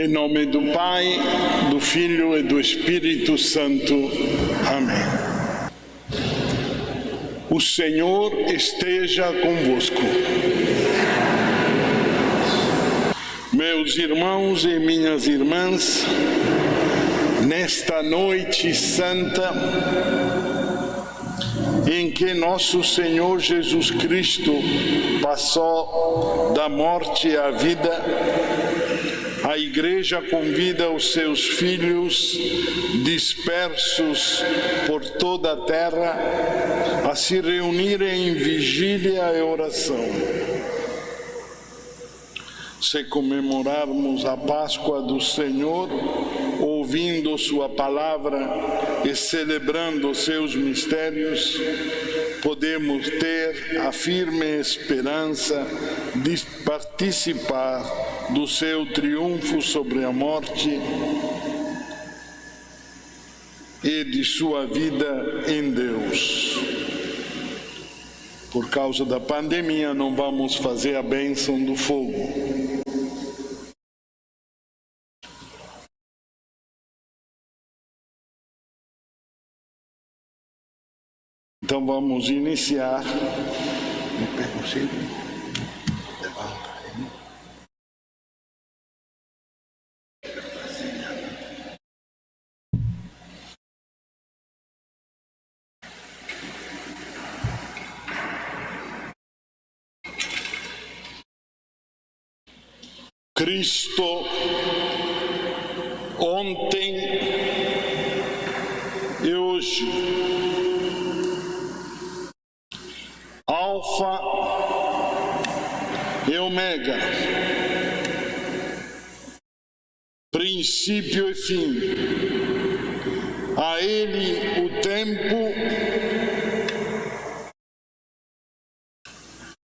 Em nome do Pai, do Filho e do Espírito Santo. Amém. O Senhor esteja convosco. Meus irmãos e minhas irmãs, nesta noite santa, em que nosso Senhor Jesus Cristo passou da morte à vida, a Igreja convida os seus filhos dispersos por toda a terra a se reunirem em vigília e oração. Se comemorarmos a Páscoa do Senhor, ouvindo Sua palavra e celebrando seus mistérios, podemos ter a firme esperança de participar do seu triunfo sobre a morte e de sua vida em Deus. Por causa da pandemia, não vamos fazer a bênção do fogo. Então vamos iniciar. Cristo, ontem e hoje, Alfa e Ômega, princípio e fim. A Ele o tempo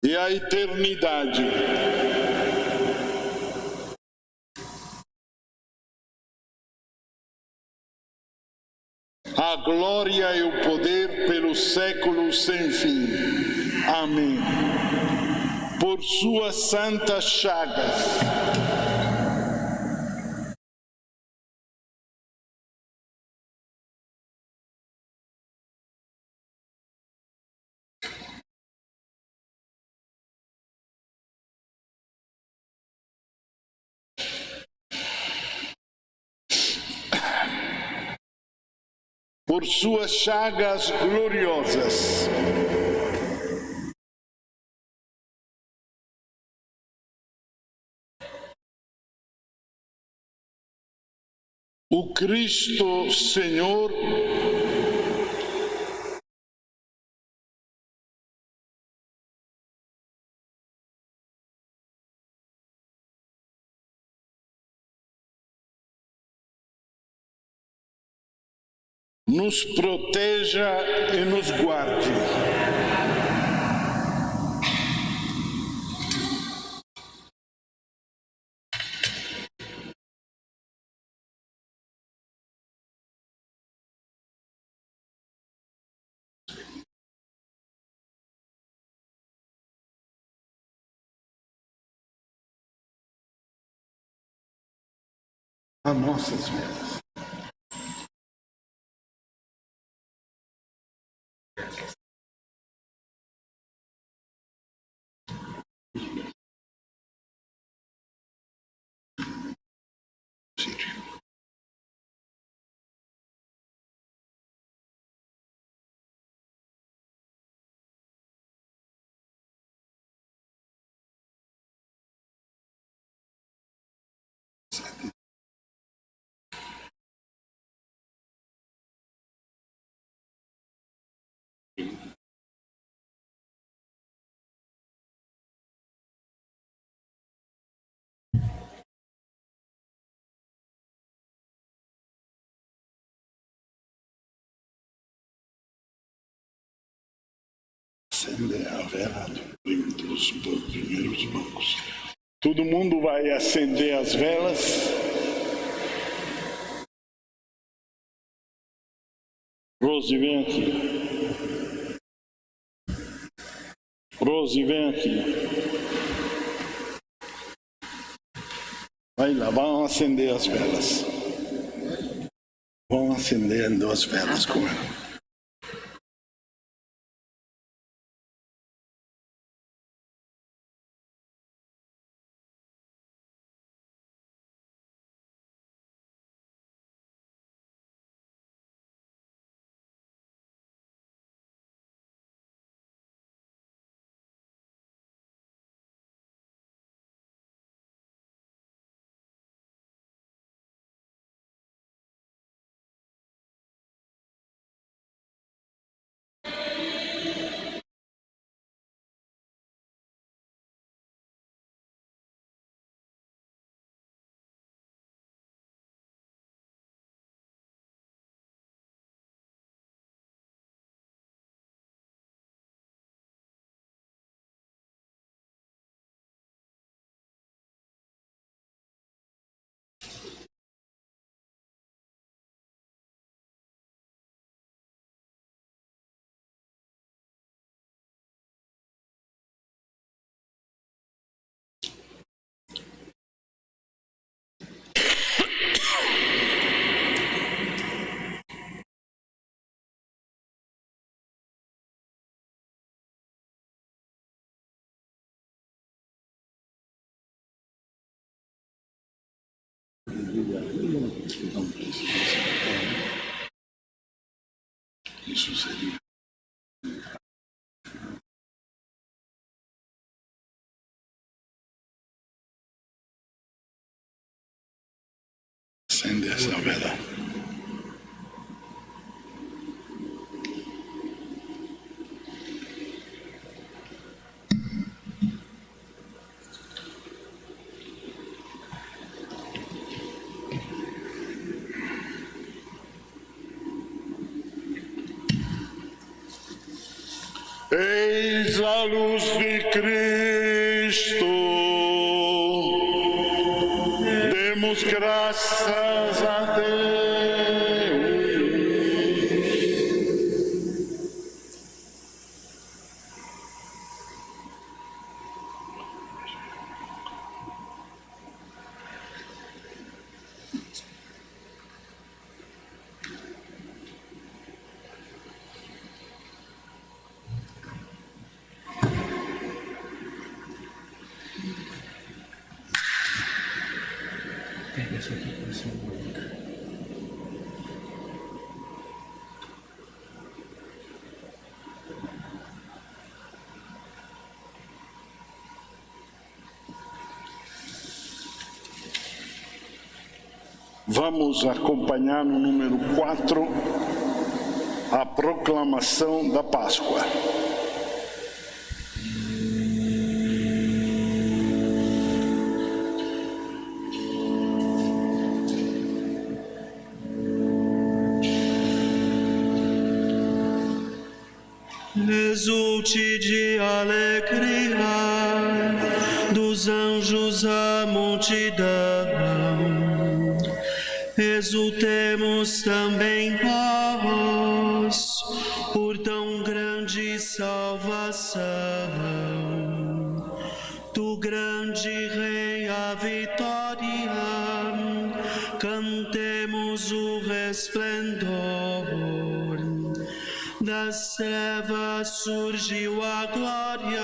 e a eternidade. A glória e o poder pelos séculos sem fim. Amém. Por suas santas chagas, por suas chagas gloriosas, o Cristo Senhor nos proteja e nos guarde. A nossas vidas. Acender a vela dos primeiros bancos. Todo mundo vai acender as velas. Rose, vem aqui. Rose, vem aqui. Vai lá, vão acender as velas. Vão acendendo as velas com ela. Isso seria. Acende essa vela. Eis a luz de Cristo. Demos graças a Deus. Vamos acompanhar no número 4 a proclamação da Páscoa. Exulte de alegria dos anjos a multidão, exultemos também nós por tão grande salvação. Do grande Rei a vitória, cantemos o resplendor. Das trevas surgiu a glória,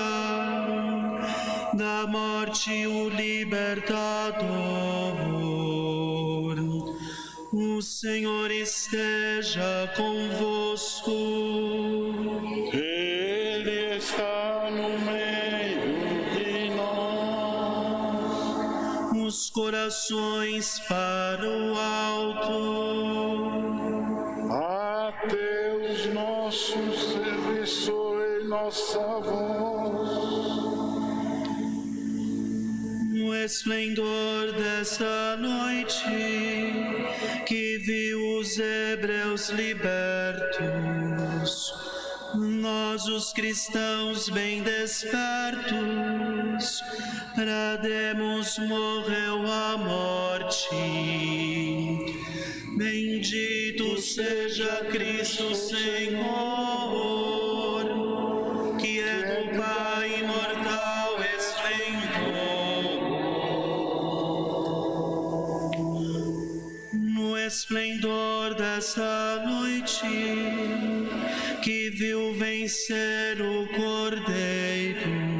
da morte o libertador. O Senhor esteja convosco. Ele está no meio de nós. Os corações para o alto. A Deus nosso serviço e nossa voz. O esplendor desta noite que viu os hebreus libertos, nós os cristãos bem despertos, brademos morreu a morte. Bendito seja Cristo Senhor, que é do Pai imortal esplendor. noite, que viu vencer o Cordeiro.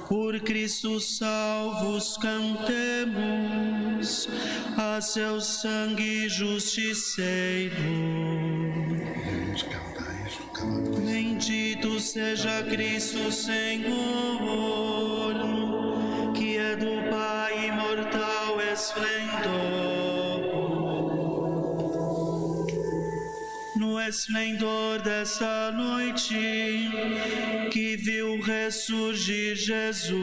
Por Cristo salvos cantemos a seu sangue justiceiro. Bendito seja Cristo Senhor, que é do Pai imortal esplendor. No esplendor dessa noite, que viu ressurgir Jesus,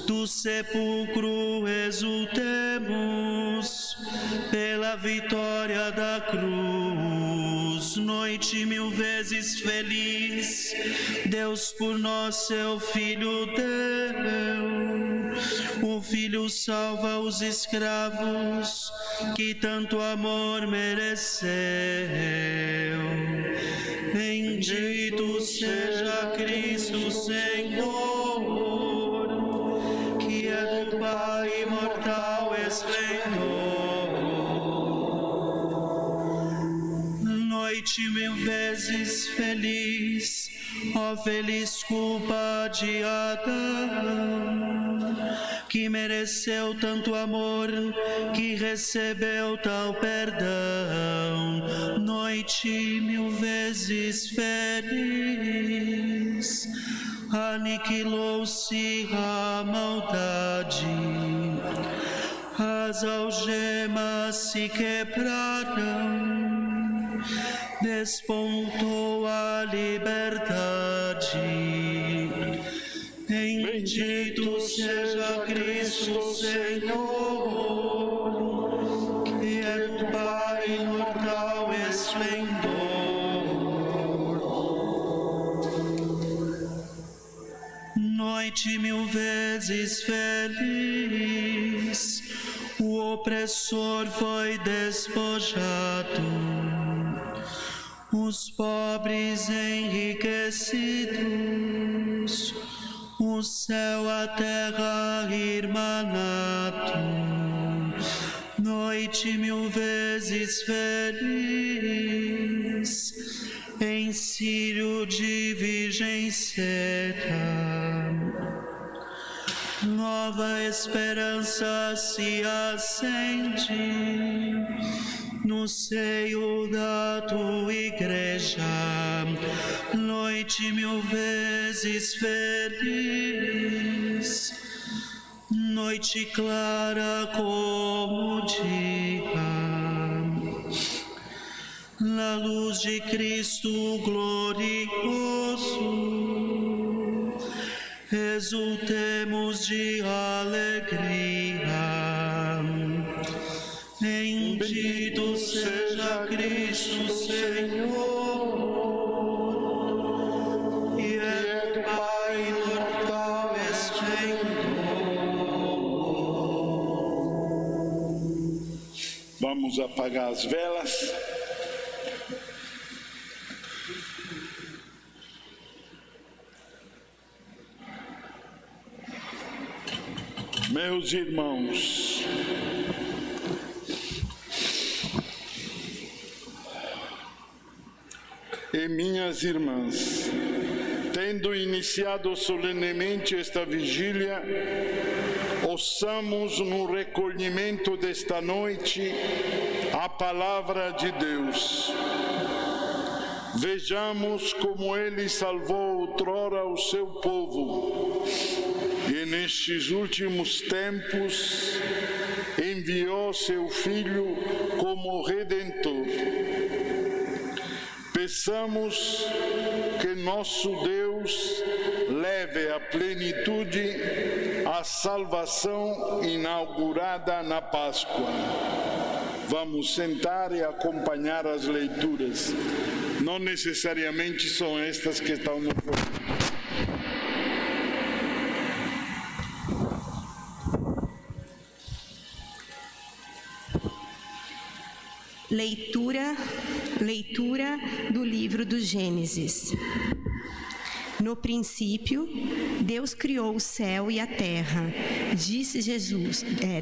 do sepulcro exultemos pela vitória da cruz. Noite mil vezes feliz, Deus por nós seu Filho deu. O Filho salva os escravos, que tanto amor mereceu. Bendito seja Cristo Senhor, que é do Pai imortal esplendor. Noite mil vezes feliz, ó feliz culpa de Adão, que mereceu tanto amor, que recebeu tal perdão. Noite mil vezes feliz, aniquilou-se a maldade, as algemas se quebraram, despontou a liberdade. Bendito seja Cristo Senhor, que é do Pai imortal esplendor. Noite mil vezes feliz, o opressor foi despojado, os pobres enriquecidos, o céu, a terra irmanado. Noite mil vezes feliz, em círio de virgem seca, nova esperança se acende no seio da tua igreja. Noite mil vezes feliz, noite clara como o dia, na luz de Cristo glorioso, exultemos de alegria. Bendito seja Cristo Senhor, que é do Pai imortal esplendor. Vamos apagar as velas. Meus irmãos, e minhas irmãs, tendo iniciado solenemente esta vigília, ouçamos no recolhimento desta noite a palavra de Deus. Vejamos como Ele salvou outrora o seu povo e nestes últimos tempos enviou seu Filho como Redentor. Peçamos que nosso Deus leve à plenitude a salvação inaugurada na Páscoa. Vamos sentar e acompanhar as leituras. Não necessariamente são estas que estão no programa. Leitura do livro do Gênesis. No princípio, Deus criou o céu e a terra.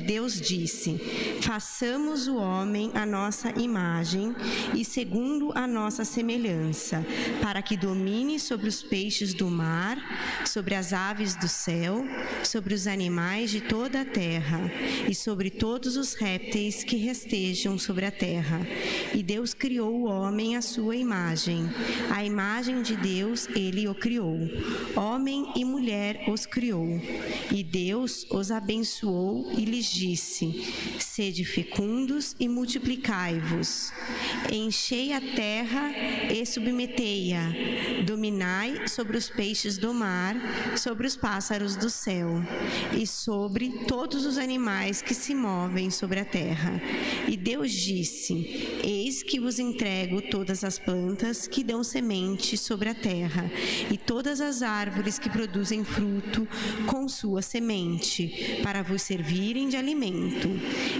Deus disse: façamos o homem à nossa imagem e segundo a nossa semelhança, para que domine sobre os peixes do mar, sobre as aves do céu, sobre os animais de toda a terra e sobre todos os répteis que rastejam sobre a terra. E Deus criou o homem à sua imagem. A imagem de Deus ele o criou. Homem e mulher os criou. E Deus os abençoou e lhes disse: sede fecundos e multiplicai-vos. Enchei a terra e submetei-a. Dominai sobre os peixes do mar, sobre os pássaros do céu e sobre todos os animais que se movem sobre a terra. E Deus disse: eis que vos entrego todas as plantas que dão semente sobre a terra e todas as árvores que produzem fruto com sua semente, para vos servirem de alimento,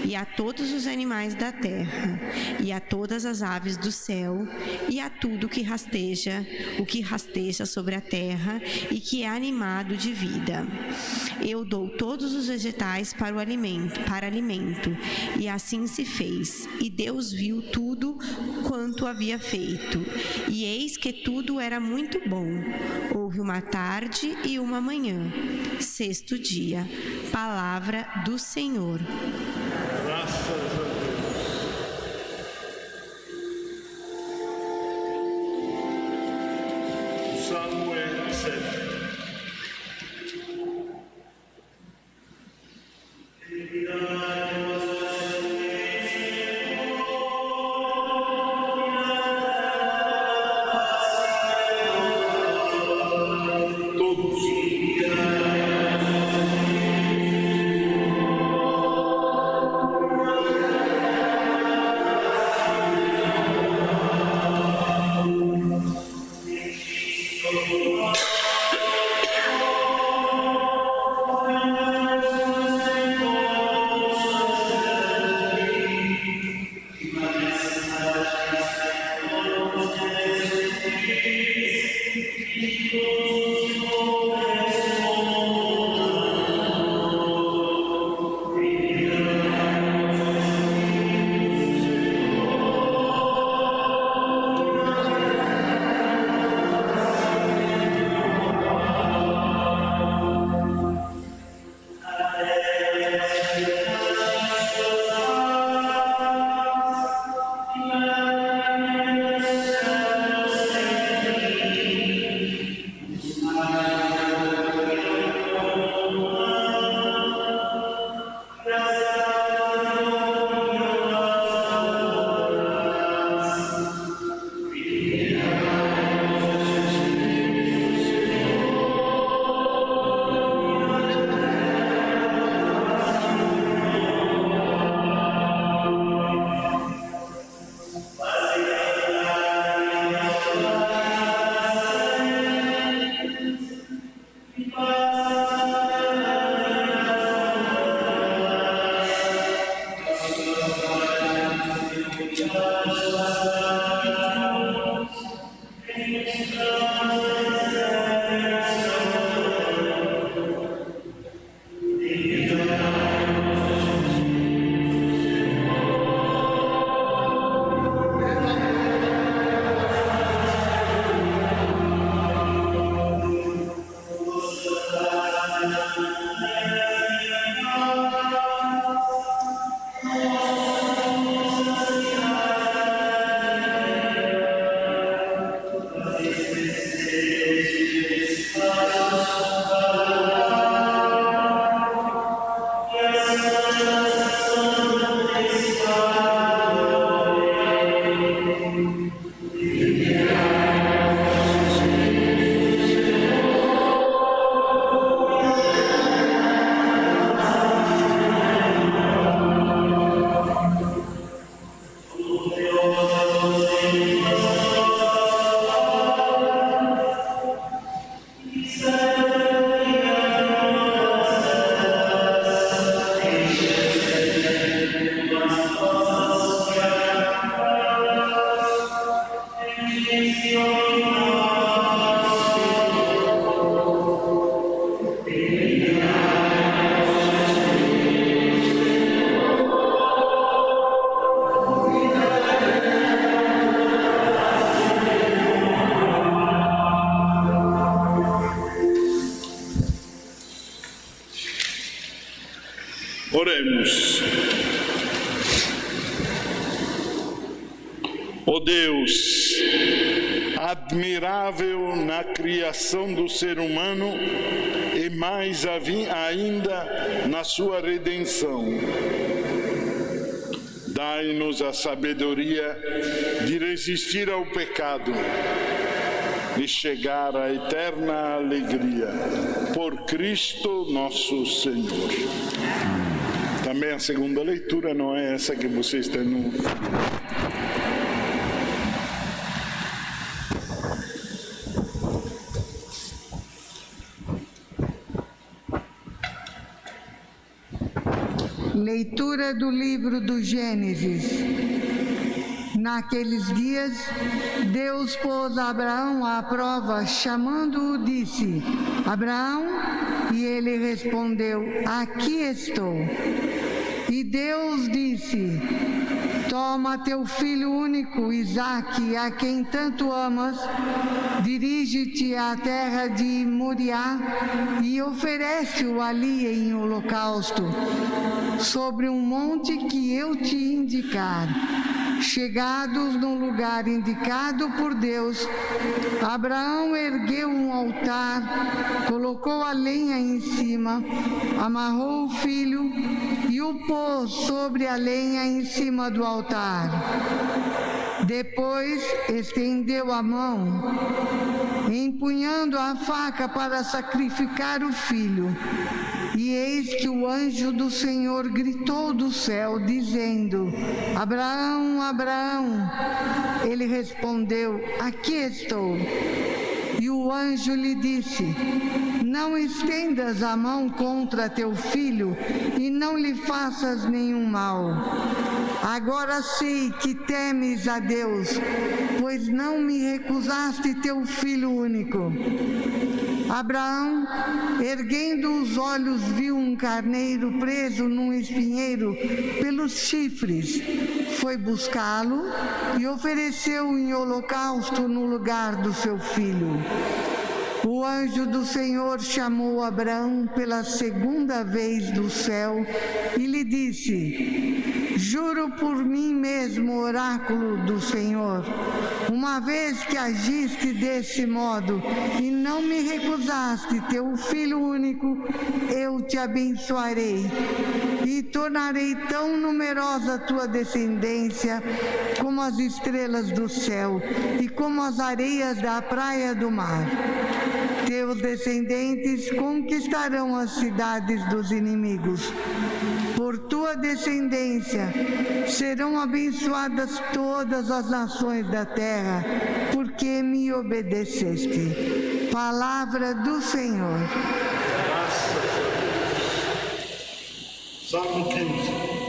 e a todos os animais da terra, e a todas as aves do céu, e a tudo que rasteja sobre a terra e que é animado de vida. Eu dou todos os vegetais para alimento, e assim se fez. E Deus viu tudo quanto havia feito, e eis que tudo era muito bom. Houve uma tarde e uma manhã, sexto dia. Palavra do Senhor. Graças a Deus. O salmo é 7. Oremos. Ó Deus, admirável na criação do ser humano e mais ainda na sua redenção, dai-nos a sabedoria de resistir ao pecado e chegar à eterna alegria. Por Cristo nosso Senhor. Também a segunda leitura não é essa que vocês têm no... Leitura do livro do Gênesis. Naqueles dias, Deus pôs Abraão à prova, chamando-o, disse: Abraão, e ele respondeu: aqui estou. E Deus disse: toma teu filho único, Isaque, a quem tanto amas, dirige-te à terra de Moriá e oferece-o ali em holocausto, sobre um monte que eu te indicar. Chegados no lugar indicado por Deus, Abraão ergueu um altar, colocou a lenha em cima, amarrou o filho e o pôs sobre a lenha em cima do altar. Depois estendeu a mão, empunhando a faca para sacrificar o filho. E eis que o anjo do Senhor gritou do céu, dizendo: Abraão, Abraão. Ele respondeu: aqui estou. E o anjo lhe disse: não estendas a mão contra teu filho e não lhe faças nenhum mal. Agora sei que temes a Deus, pois não me recusaste teu filho único. Abraão, erguendo os olhos, viu um carneiro preso num espinheiro pelos chifres. Foi buscá-lo e ofereceu em holocausto no lugar do seu filho. O anjo do Senhor chamou Abraão pela segunda vez do céu e lhe disse: juro por mim mesmo, oráculo do Senhor, uma vez que agiste desse modo e não me recusaste teu filho único, eu te abençoarei e tornarei tão numerosa a tua descendência como as estrelas do céu e como as areias da praia do mar. Teus descendentes conquistarão as cidades dos inimigos. Por tua descendência serão abençoadas todas as nações da terra, porque me obedeceste. Palavra do Senhor. Graças a Deus. Salmo 15.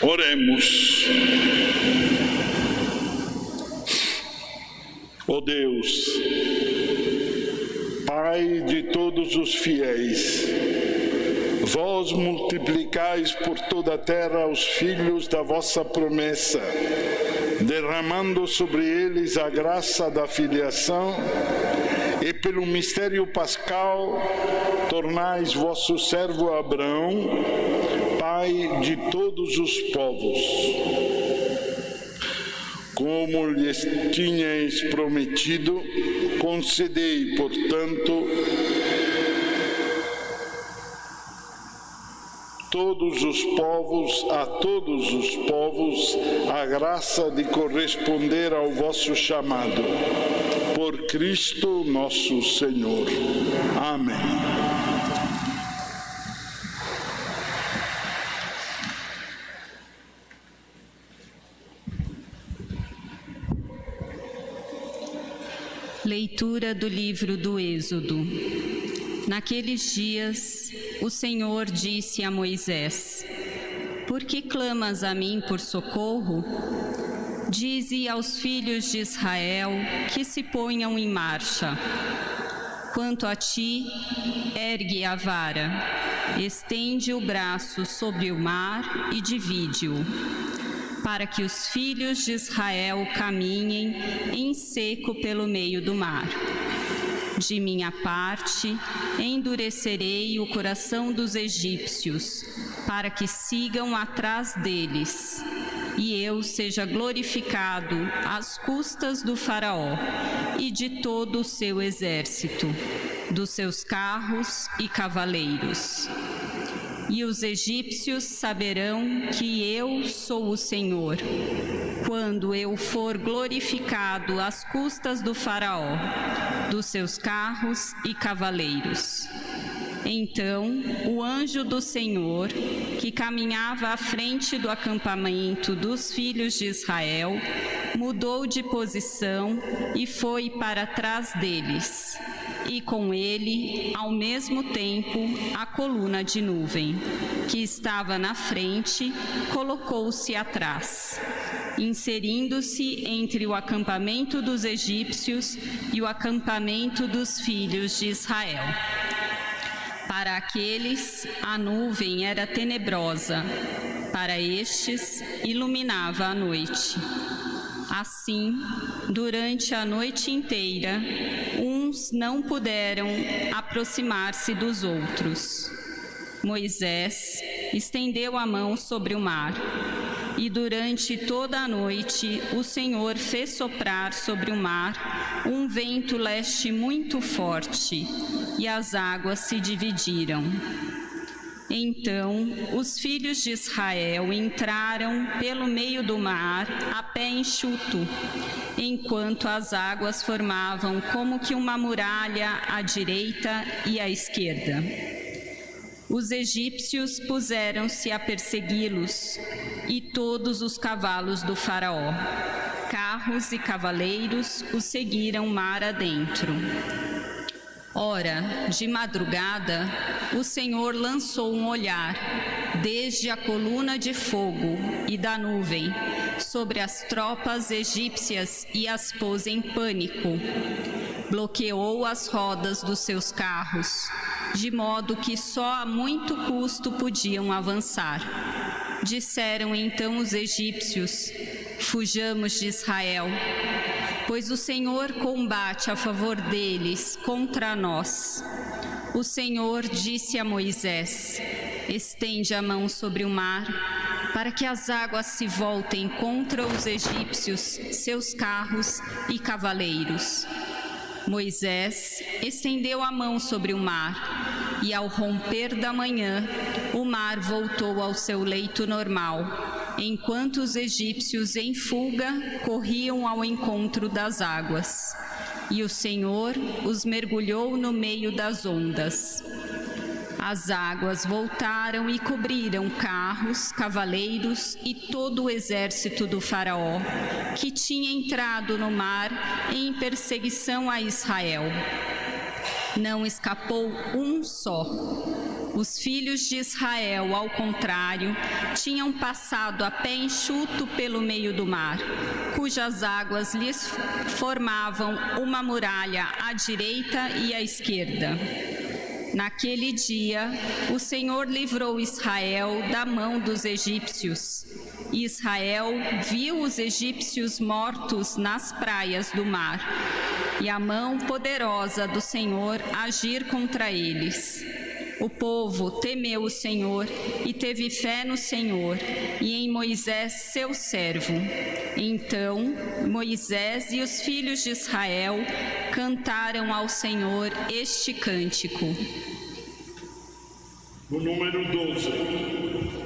Oremos. Ó Deus, Pai de todos os fiéis, vós multiplicais por toda a terra os filhos da vossa promessa, derramando sobre eles a graça da filiação, e pelo mistério pascal tornais vosso servo Abraão Pai de todos os povos. Como lhes tinhais prometido, concedei, portanto, a todos os povos, a graça de corresponder ao vosso chamado. Por Cristo nosso Senhor. Amém. Leitura do livro do Êxodo. Naqueles dias, o Senhor disse a Moisés: Por que clamas a mim por socorro? Dize aos filhos de Israel que se ponham em marcha. Quanto a ti, ergue a vara, estende o braço sobre o mar e divide-o, para que os filhos de Israel caminhem em seco pelo meio do mar. De minha parte, endurecerei o coração dos egípcios, para que sigam atrás deles, e eu seja glorificado às custas do faraó e de todo o seu exército, dos seus carros e cavaleiros. E os egípcios saberão que eu sou o Senhor, quando eu for glorificado às custas do faraó, dos seus carros e cavaleiros. Então, o anjo do Senhor, que caminhava à frente do acampamento dos filhos de Israel, mudou de posição e foi para trás deles. E com ele, ao mesmo tempo, a coluna de nuvem, que estava na frente, colocou-se atrás, inserindo-se entre o acampamento dos egípcios e o acampamento dos filhos de Israel. Para aqueles, a nuvem era tenebrosa, para estes, iluminava a noite. Assim, durante a noite inteira, uns não puderam aproximar-se dos outros. Moisés estendeu a mão sobre o mar, e durante toda a noite o Senhor fez soprar sobre o mar um vento leste muito forte, e as águas se dividiram. Então, os filhos de Israel entraram pelo meio do mar a pé enxuto, enquanto as águas formavam como que uma muralha à direita e à esquerda. Os egípcios puseram-se a persegui-los, e todos os cavalos do faraó, carros e cavaleiros, os seguiram mar adentro. Ora, de madrugada, o Senhor lançou um olhar, desde a coluna de fogo e da nuvem, sobre as tropas egípcias e as pôs em pânico. Bloqueou as rodas dos seus carros, de modo que só a muito custo podiam avançar. Disseram então os egípcios: Fujamos de Israel, pois o Senhor combate a favor deles contra nós. O Senhor disse a Moisés: Estende a mão sobre o mar, para que as águas se voltem contra os egípcios, seus carros e cavaleiros. Moisés estendeu a mão sobre o mar, e ao romper da manhã, o mar voltou ao seu leito normal, enquanto os egípcios em fuga corriam ao encontro das águas. e o Senhor os mergulhou no meio das ondas. As águas voltaram e cobriram carros, cavaleiros e todo o exército do faraó, que tinha entrado no mar em perseguição a Israel. Não escapou um só. Os filhos de Israel, ao contrário, tinham passado a pé enxuto pelo meio do mar, cujas águas lhes formavam uma muralha à direita e à esquerda. Naquele dia, o Senhor livrou Israel da mão dos egípcios. Israel viu os egípcios mortos nas praias do mar, e a mão poderosa do Senhor agir contra eles. O povo temeu o Senhor e teve fé no Senhor e em Moisés, seu servo. Então, Moisés e os filhos de Israel cantaram ao Senhor este cântico. O número 12.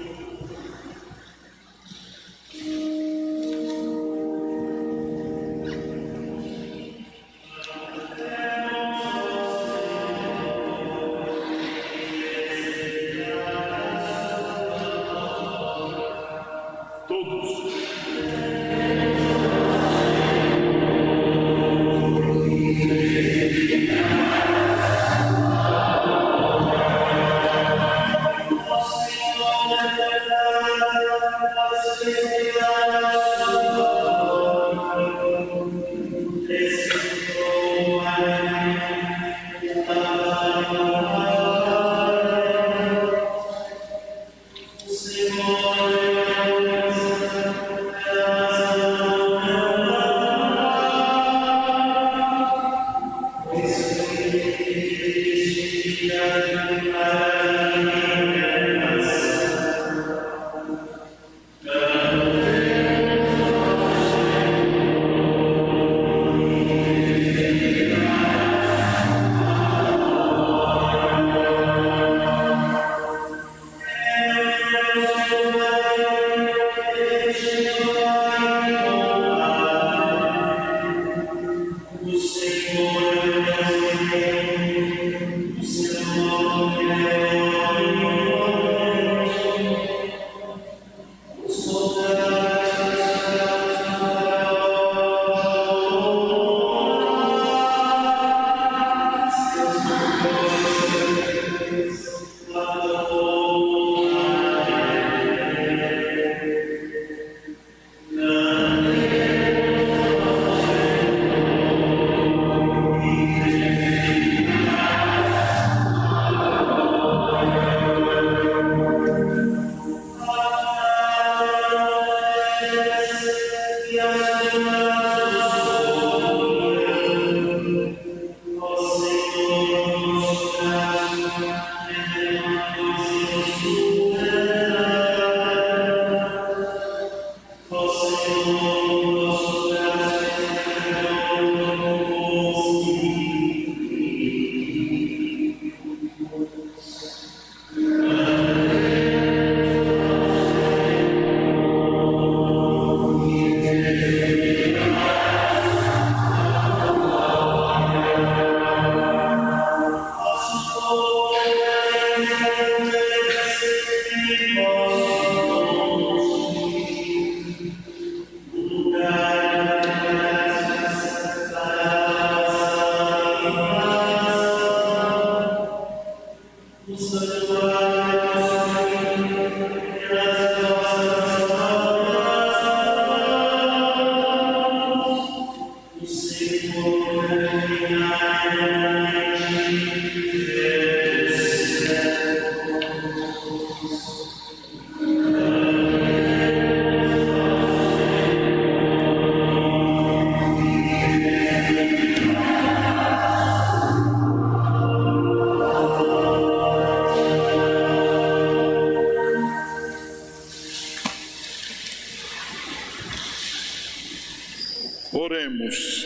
Oremos.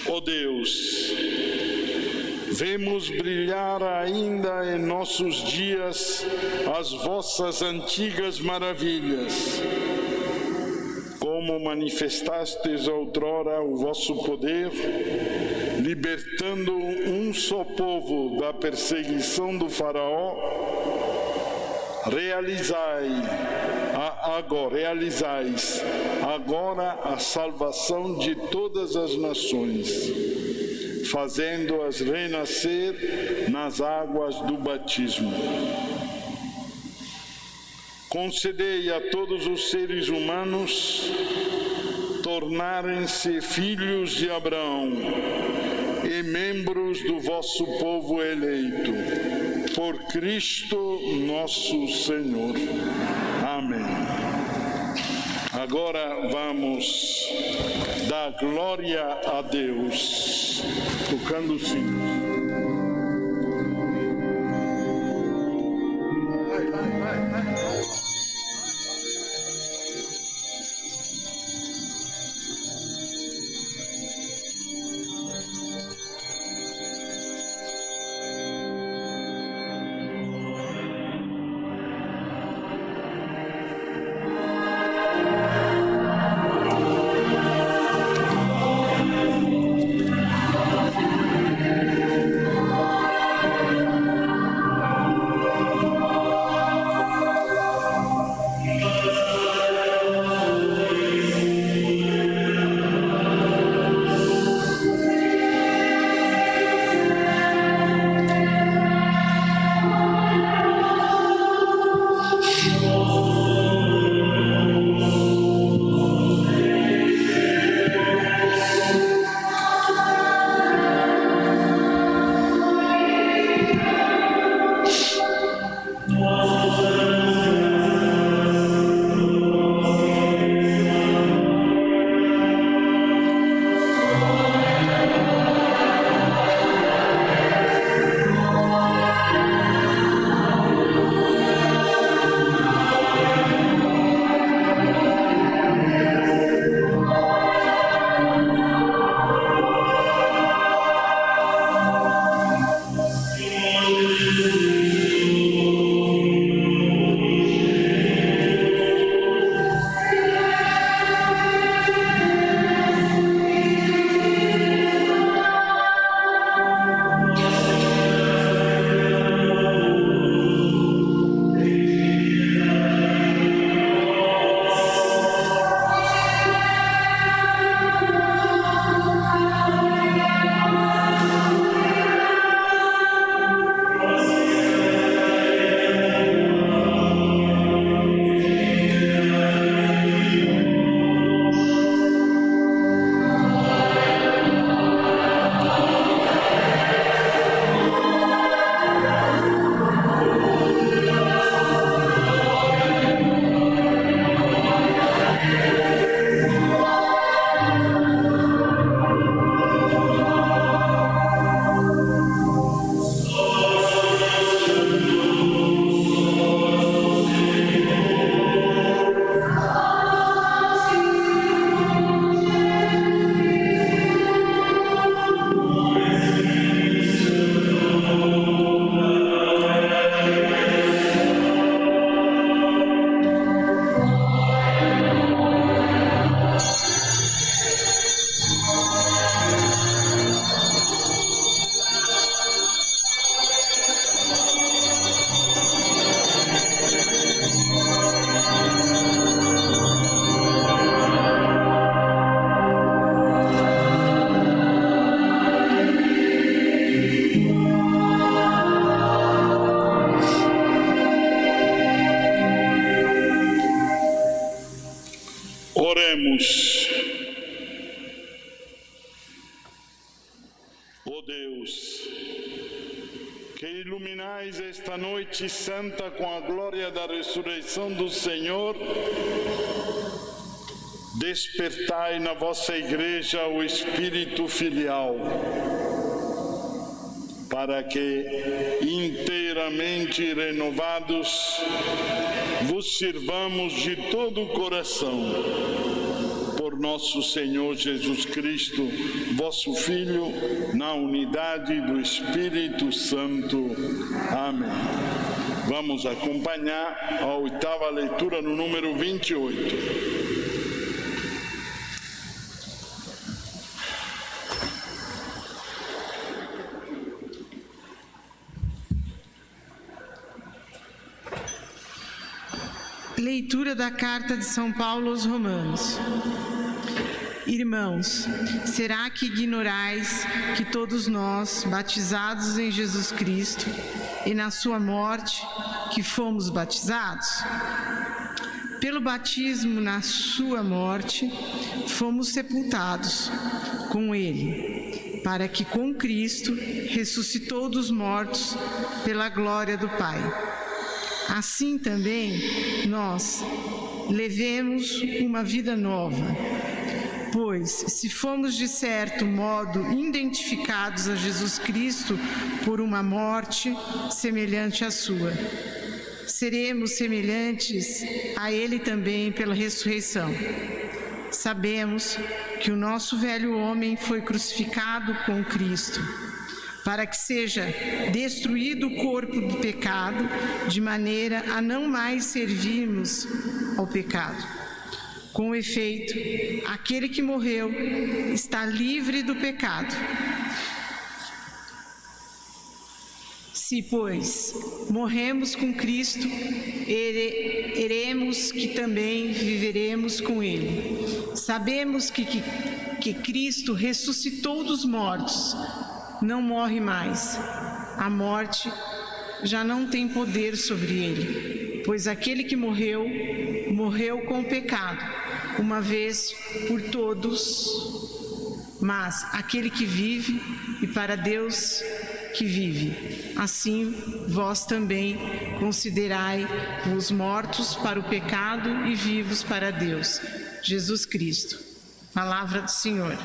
Ó Deus, vemos brilhar ainda em nossos dias as vossas antigas maravilhas, como como manifestastes outrora o vosso poder, libertando um só povo da perseguição do faraó, realizais agora a salvação de todas as nações, fazendo-as renascer nas águas do batismo. Concedei a todos os seres humanos tornarem-se filhos de Abraão e membros do vosso povo eleito, por Cristo nosso Senhor. Amém. Agora vamos dar glória a Deus, tocando os sinos. Oremos. Ó Deus, que iluminais esta noite santa com a glória da ressurreição do Senhor, despertai na vossa Igreja o Espírito filial, para que, inteiramente renovados, vos sirvamos de todo o coração, por nosso Senhor Jesus Cristo, vosso Filho, na unidade do Espírito Santo. Amém. Vamos acompanhar a oitava leitura no número 28. Leitura da Carta de São Paulo aos Romanos. Irmãos, será que ignorais que todos nós, batizados em Jesus Cristo e na sua morte, que fomos batizados? Pelo batismo na sua morte, fomos sepultados com ele, para que com Cristo ressuscitou dos mortos pela glória do Pai. Assim também nós levemos uma vida nova, pois se fomos de certo modo identificados a Jesus Cristo por uma morte semelhante à sua, seremos semelhantes a Ele também pela ressurreição. Sabemos que o nosso velho homem foi crucificado com Cristo, para que seja destruído o corpo do pecado, de maneira a não mais servirmos ao pecado. Com efeito, aquele que morreu está livre do pecado. Se, pois, morremos com Cristo, eremos que também viveremos com Ele. Sabemos que Cristo ressuscitou dos mortos, não morre mais. A morte já não tem poder sobre ele, pois aquele que morreu, morreu com o pecado, uma vez por todos, mas aquele que vive e para Deus que vive. Assim, vós também considerai-vos mortos para o pecado e vivos para Deus. Jesus Cristo. Palavra do Senhor.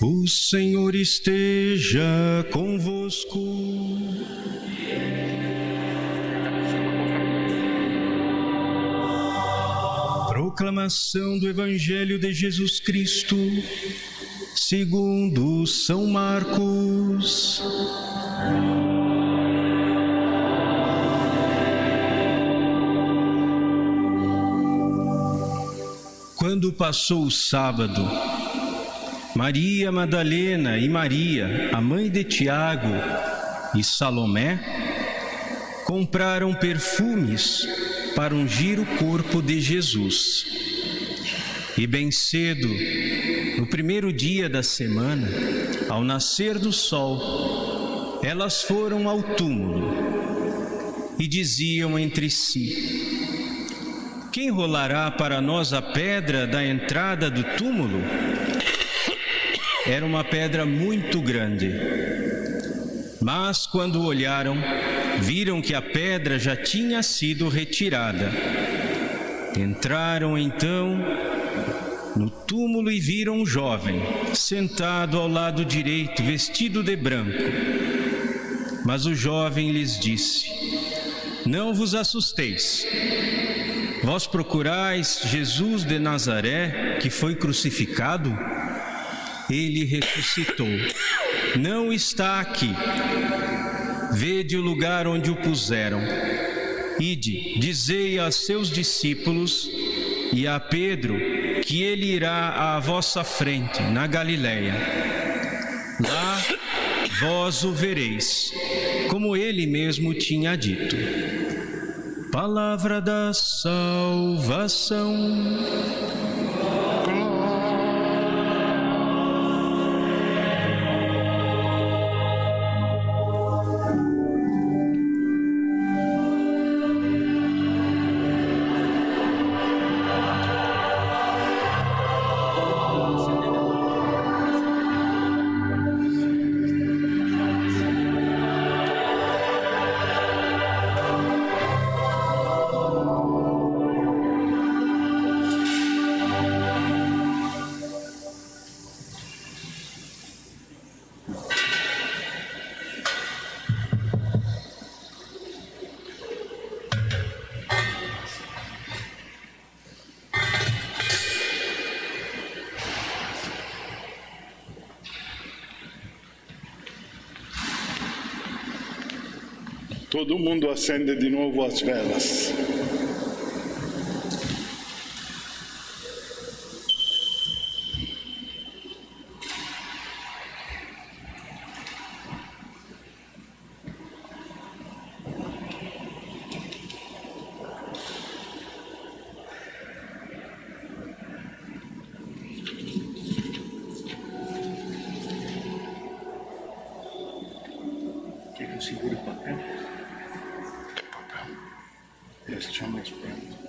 O Senhor esteja convosco. Proclamação do Evangelho de Jesus Cristo, segundo São Marcos. Quando passou o sábado, Maria Madalena e Maria, a mãe de Tiago, e Salomé compraram perfumes para ungir o corpo de Jesus. E bem cedo, no primeiro dia da semana, ao nascer do sol, elas foram ao túmulo e diziam entre si: quem rolará para nós a pedra da entrada do túmulo? Era uma pedra muito grande. Mas quando olharam, viram que a pedra já tinha sido retirada. Entraram então no túmulo e viram um jovem sentado ao lado direito, vestido de branco. Mas o jovem lhes disse: não vos assusteis. Vós procurais Jesus de Nazaré, que foi crucificado? Ele ressuscitou. Não está aqui. Vede o lugar onde o puseram. Ide, dizei a seus discípulos e a Pedro que ele irá à vossa frente, na Galileia. Lá vós o vereis, como ele mesmo tinha dito. Palavra da salvação. Todo mundo acende de novo as velas. Quer que eu segure o papel? Este é mais perto.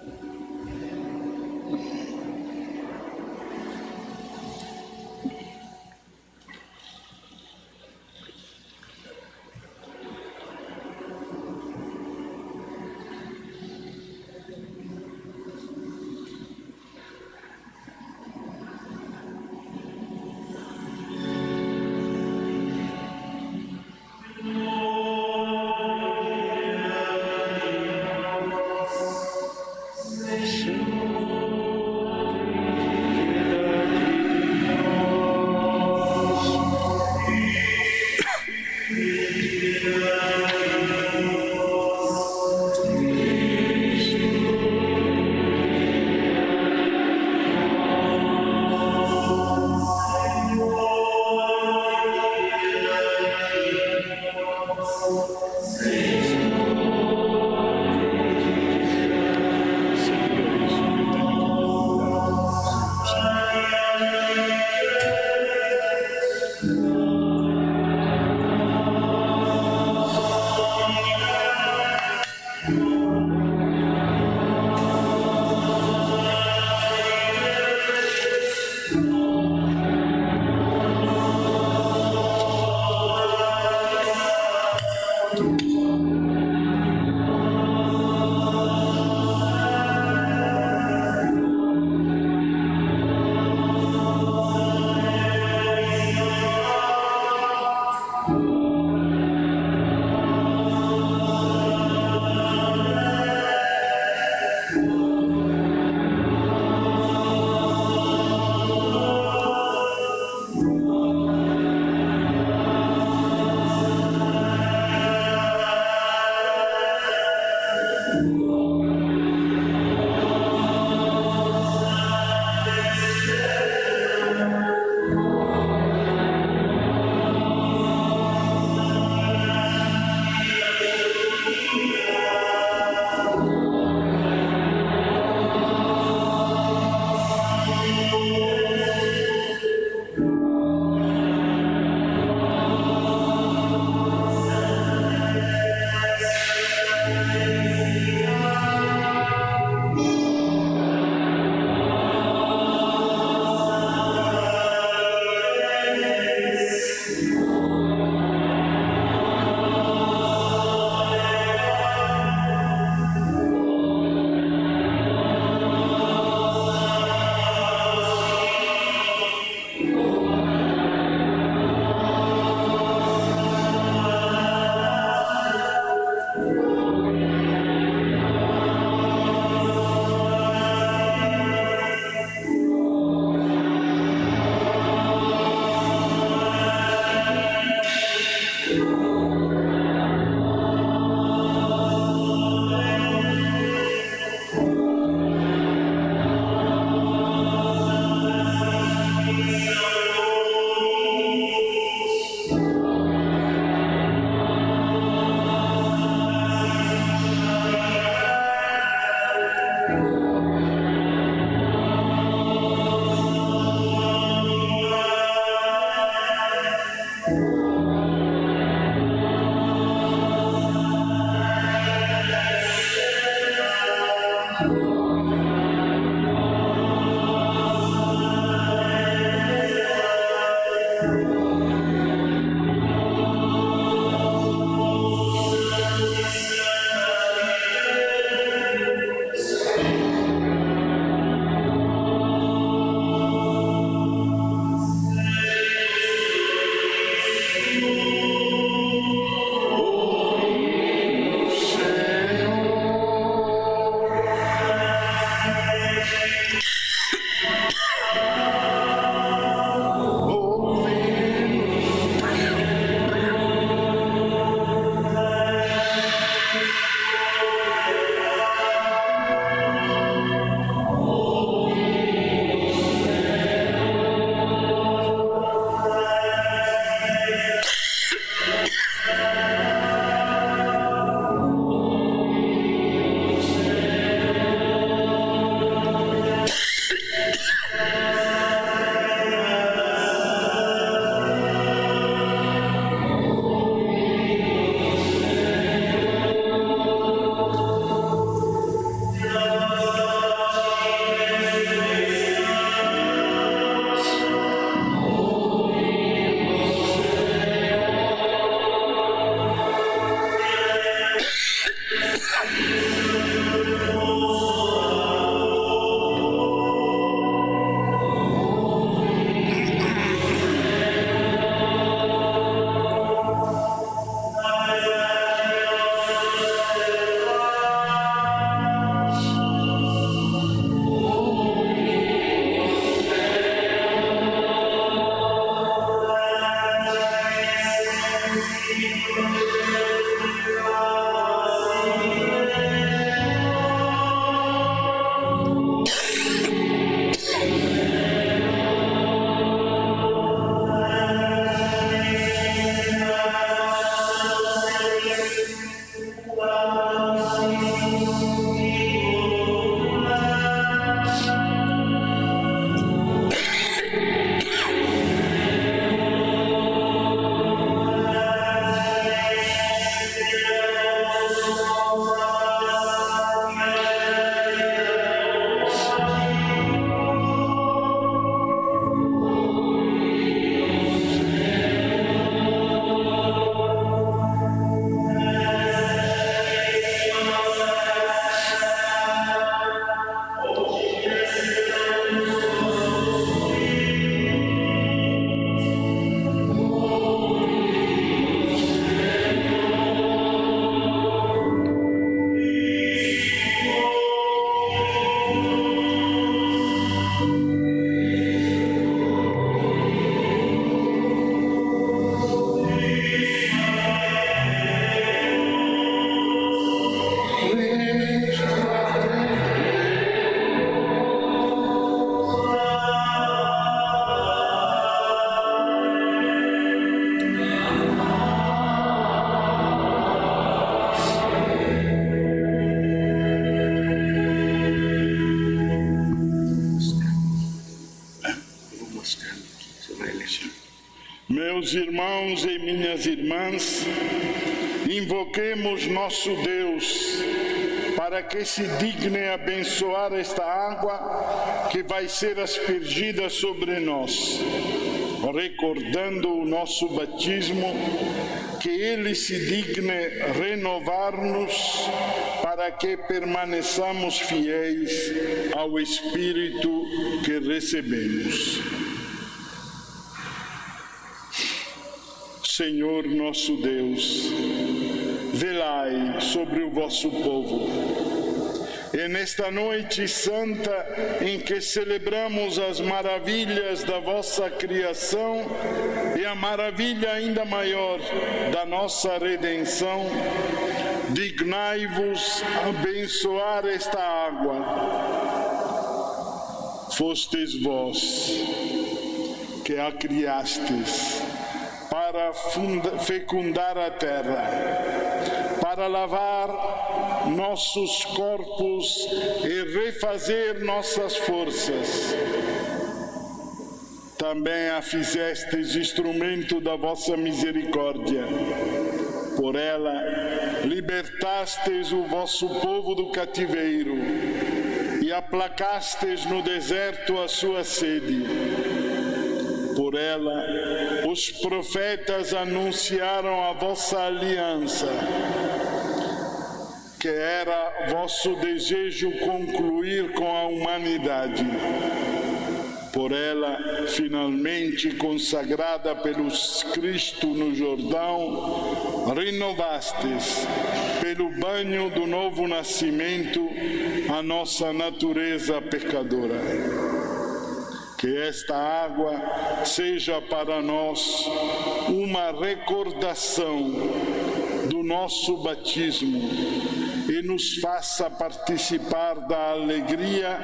Meus irmãos e minhas irmãs, invoquemos nosso Deus para que se digne abençoar esta água que vai ser aspergida sobre nós, recordando o nosso batismo, que Ele se digne renovar-nos para que permaneçamos fiéis ao Espírito que recebemos. Senhor nosso Deus, velai sobre o vosso povo. E nesta noite santa em que celebramos as maravilhas da vossa criação e a maravilha ainda maior da nossa redenção, dignai-vos abençoar esta água. Fostes vós que a criastes para fecundar a terra, para lavar nossos corpos e refazer nossas forças. Também a fizestes instrumento da vossa misericórdia. Por ela, libertastes o vosso povo do cativeiro e aplacastes no deserto a sua sede. Por ela, os profetas anunciaram a vossa aliança, que era vosso desejo concluir com a humanidade. Por ela, finalmente consagrada pelo Cristo no Jordão, renovastes, pelo banho do novo nascimento, a nossa natureza pecadora. Que esta água seja para nós uma recordação do nosso batismo e nos faça participar da alegria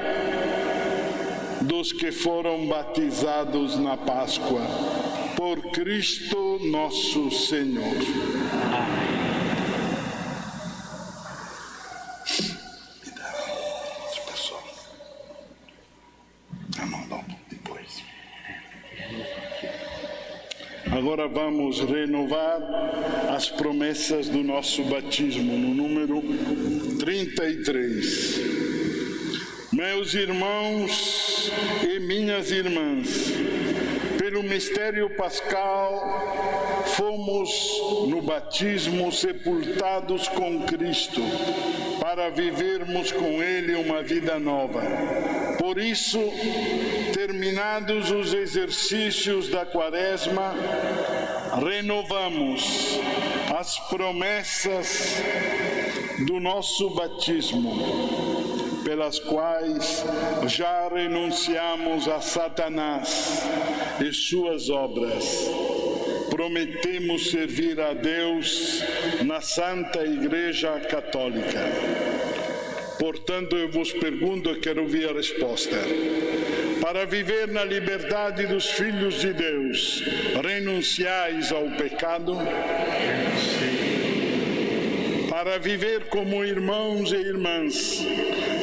dos que foram batizados na Páscoa. Por Cristo nosso Senhor. Amém. Agora vamos renovar as promessas do nosso batismo, no número 33. Meus irmãos e minhas irmãs, pelo mistério pascal, fomos no batismo sepultados com Cristo, para vivermos com Ele uma vida nova. Por isso, terminados os exercícios da Quaresma, renovamos as promessas do nosso batismo, pelas quais já renunciamos a Satanás e suas obras. Prometemos servir a Deus na Santa Igreja Católica. Portanto, eu vos pergunto e quero ouvir a resposta. Para viver na liberdade dos filhos de Deus, renunciais ao pecado? Para viver como irmãos e irmãs,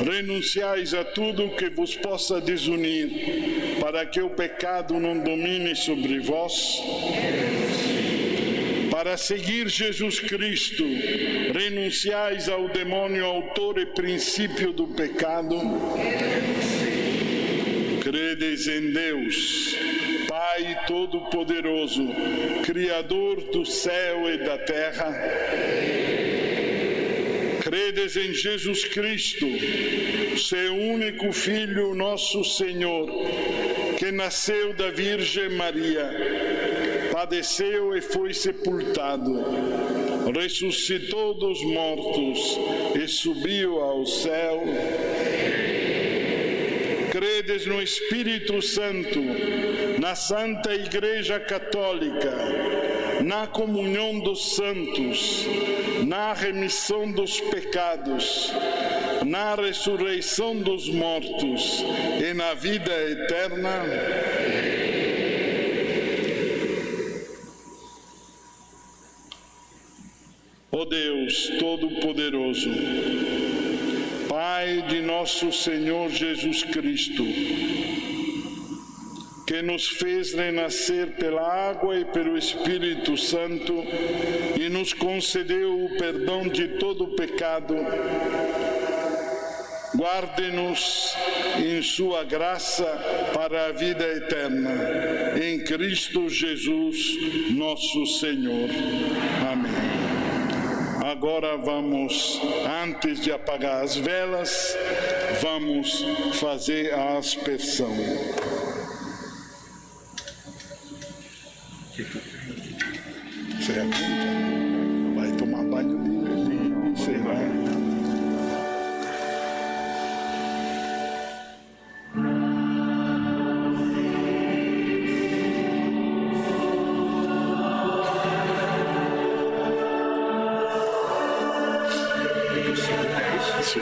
renunciais a tudo que vos possa desunir, para que o pecado não domine sobre vós? Para seguir Jesus Cristo, renunciais ao demônio autor e princípio do pecado? Credes em Deus, Pai Todo-Poderoso, Criador do céu e da terra? Credes em Jesus Cristo, seu único Filho, nosso Senhor, que nasceu da Virgem Maria, padeceu e foi sepultado, ressuscitou dos mortos e subiu ao céu. Credes no Espírito Santo, na Santa Igreja Católica, na comunhão dos santos, na remissão dos pecados, na ressurreição dos mortos e na vida eterna? Ó Deus Todo-Poderoso, Pai de nosso Senhor Jesus Cristo, que nos fez renascer pela água e pelo Espírito Santo e nos concedeu o perdão de todo o pecado, guarde-nos em sua graça para a vida eterna. Em Cristo Jesus, nosso Senhor. Amém. Agora vamos, antes de apagar as velas, vamos fazer a aspersão. Você aguenta? Vai tomar banho de sei lá. Sim.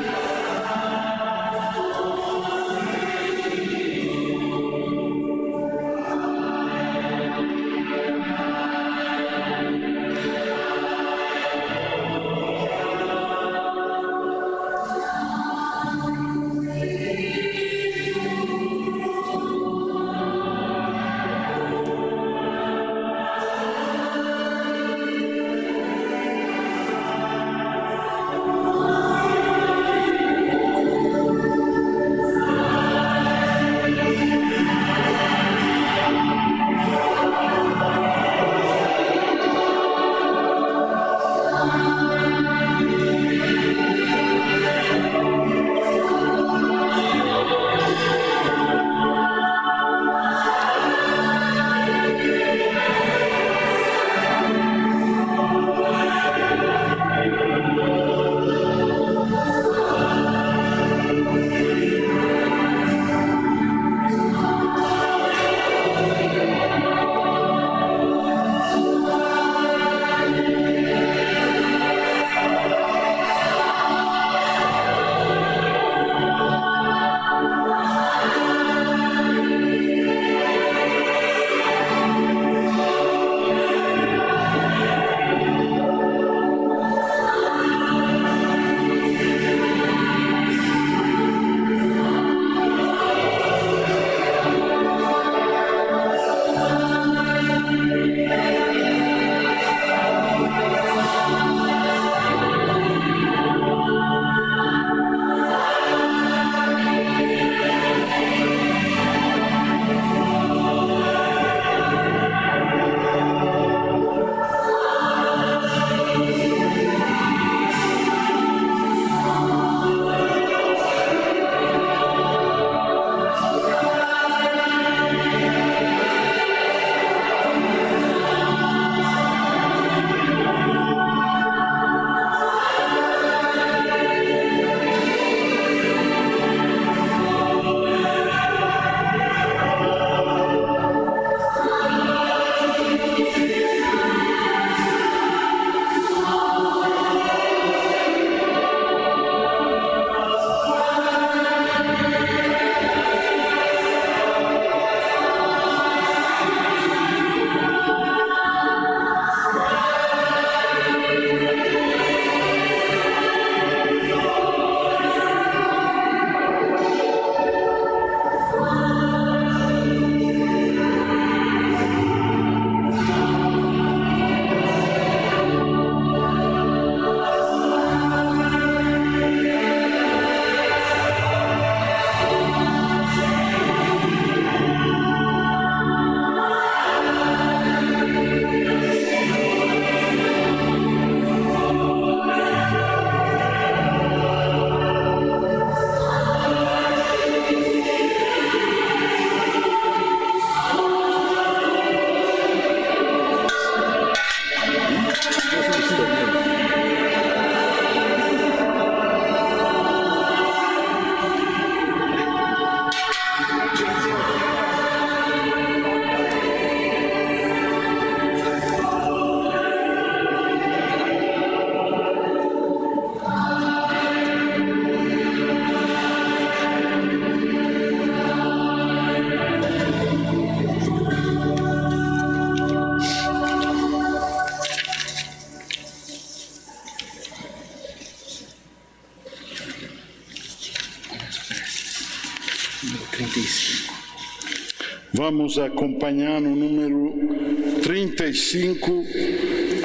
Vamos acompanhar no número 35,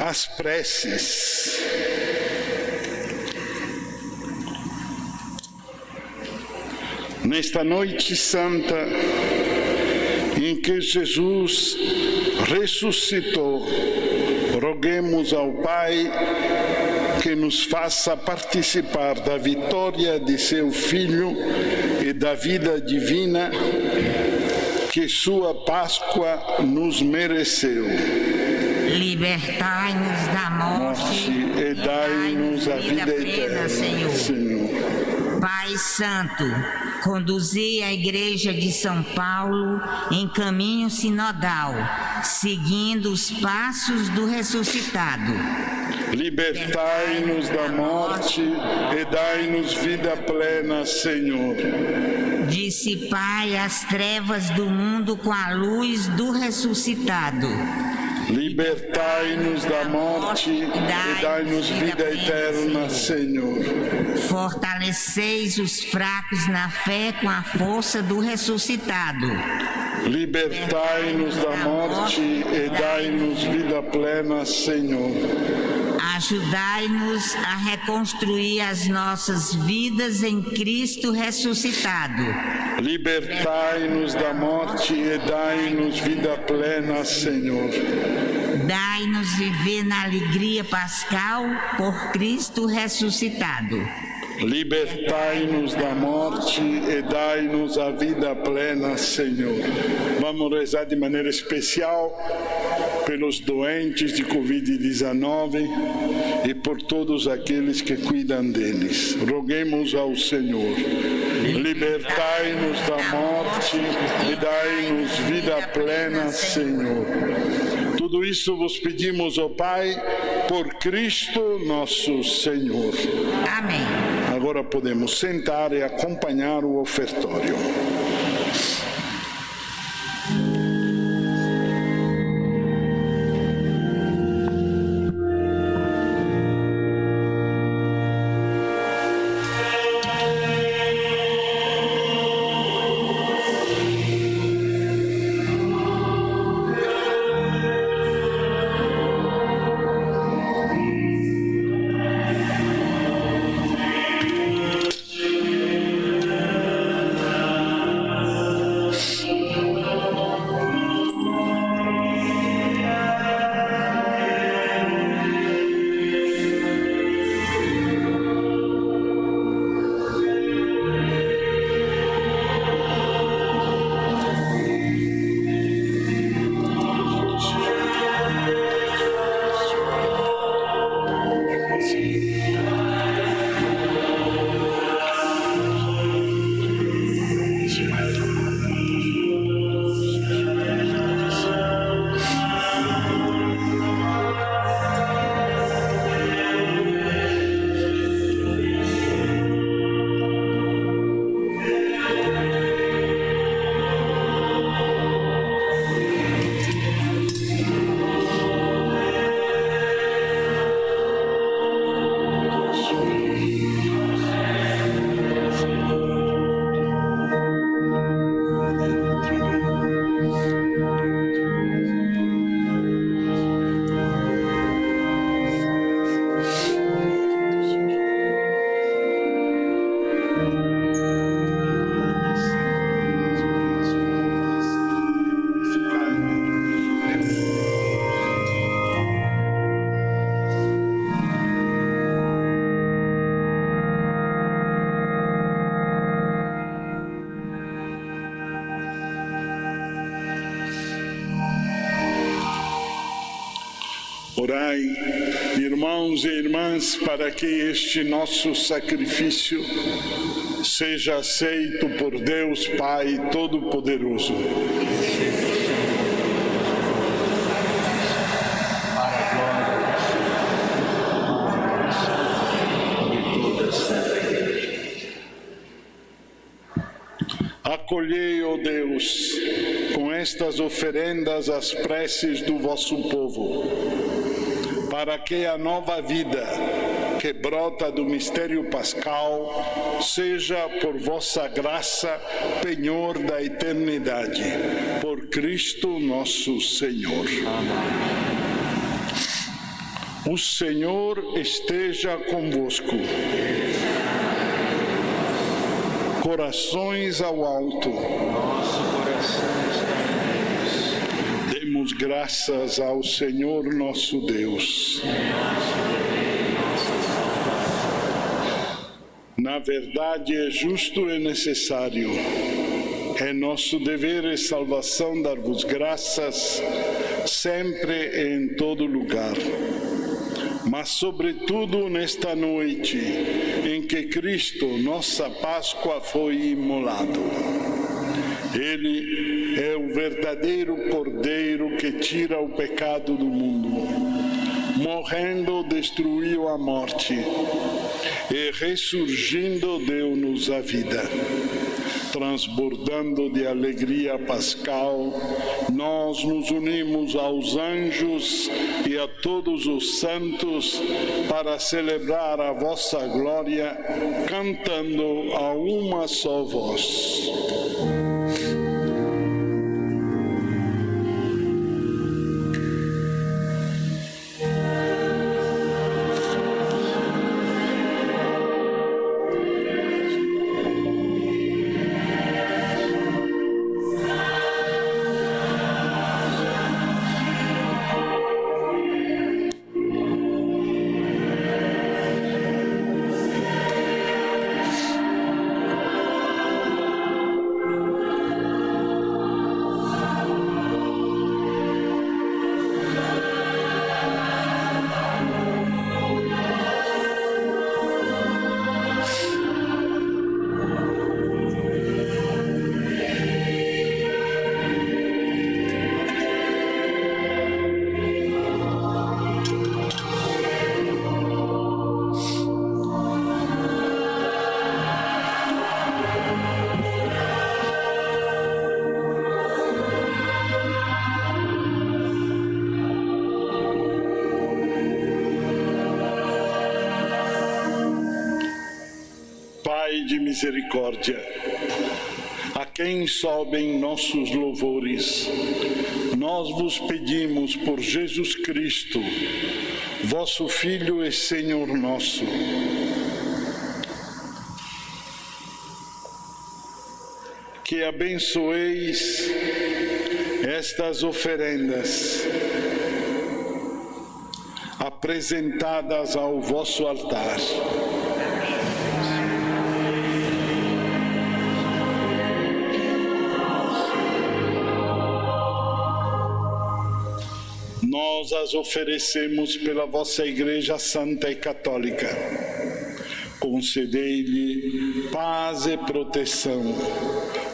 as preces. Nesta noite santa, em que Jesus ressuscitou, roguemos ao Pai que nos faça participar da vitória de seu Filho e da vida divina que sua Páscoa nos mereceu. Libertai-nos da morte e dai-nos a vida eterna, Senhor. Pai Santo, conduzi a Igreja de São Paulo em caminho sinodal, seguindo os passos do ressuscitado. Libertai-nos da morte e dai-nos vida plena, Senhor. Dissipai as trevas do mundo com a luz do ressuscitado. Libertai-nos da morte e dai-nos vida eterna, Senhor. Fortaleceis os fracos na fé com a força do ressuscitado. Libertai-nos da morte e dai-nos vida plena, Senhor. Ajudai-nos a reconstruir as nossas vidas em Cristo ressuscitado. Libertai-nos da morte e dai-nos vida plena, Senhor. Dai-nos viver na alegria pascal por Cristo ressuscitado. Libertai-nos da morte e dai-nos a vida plena, Senhor. Vamos rezar de maneira especial pelos doentes de Covid-19 e por todos aqueles que cuidam deles. Roguemos ao Senhor. Libertai-nos da morte e dai-nos vida plena, Senhor. Tudo isso vos pedimos, ó Pai, por Cristo nosso Senhor. Amém. Agora podemos sentar e acompanhar o ofertório. Orai, irmãos e irmãs, para que este nosso sacrifício seja aceito por Deus Pai Todo-Poderoso. Acolhei, ó Deus, com estas oferendas as preces do vosso povo, para que a nova vida que brota do mistério pascal, seja por vossa graça penhor da eternidade. Por Cristo nosso Senhor. Amém. O Senhor esteja convosco. Corações ao alto. Nosso coração está em Deus. Demos graças ao Senhor nosso Deus. Na verdade, é justo e necessário. É nosso dever e salvação dar-vos graças, sempre e em todo lugar. Mas, sobretudo, nesta noite em que Cristo, nossa Páscoa, foi imolado. Ele é o verdadeiro Cordeiro que tira o pecado do mundo. Morrendo, destruiu a morte e, ressurgindo, deu-nos a vida. Transbordando de alegria pascal, nós nos unimos aos anjos e a todos os santos para celebrar a vossa glória, cantando a uma só voz. Pai de misericórdia, a quem sobem nossos louvores, nós vos pedimos por Jesus Cristo, vosso Filho e Senhor nosso, que abençoeis estas oferendas apresentadas ao vosso altar. Nós as oferecemos pela vossa Igreja Santa e Católica. Concedei-lhe paz e proteção,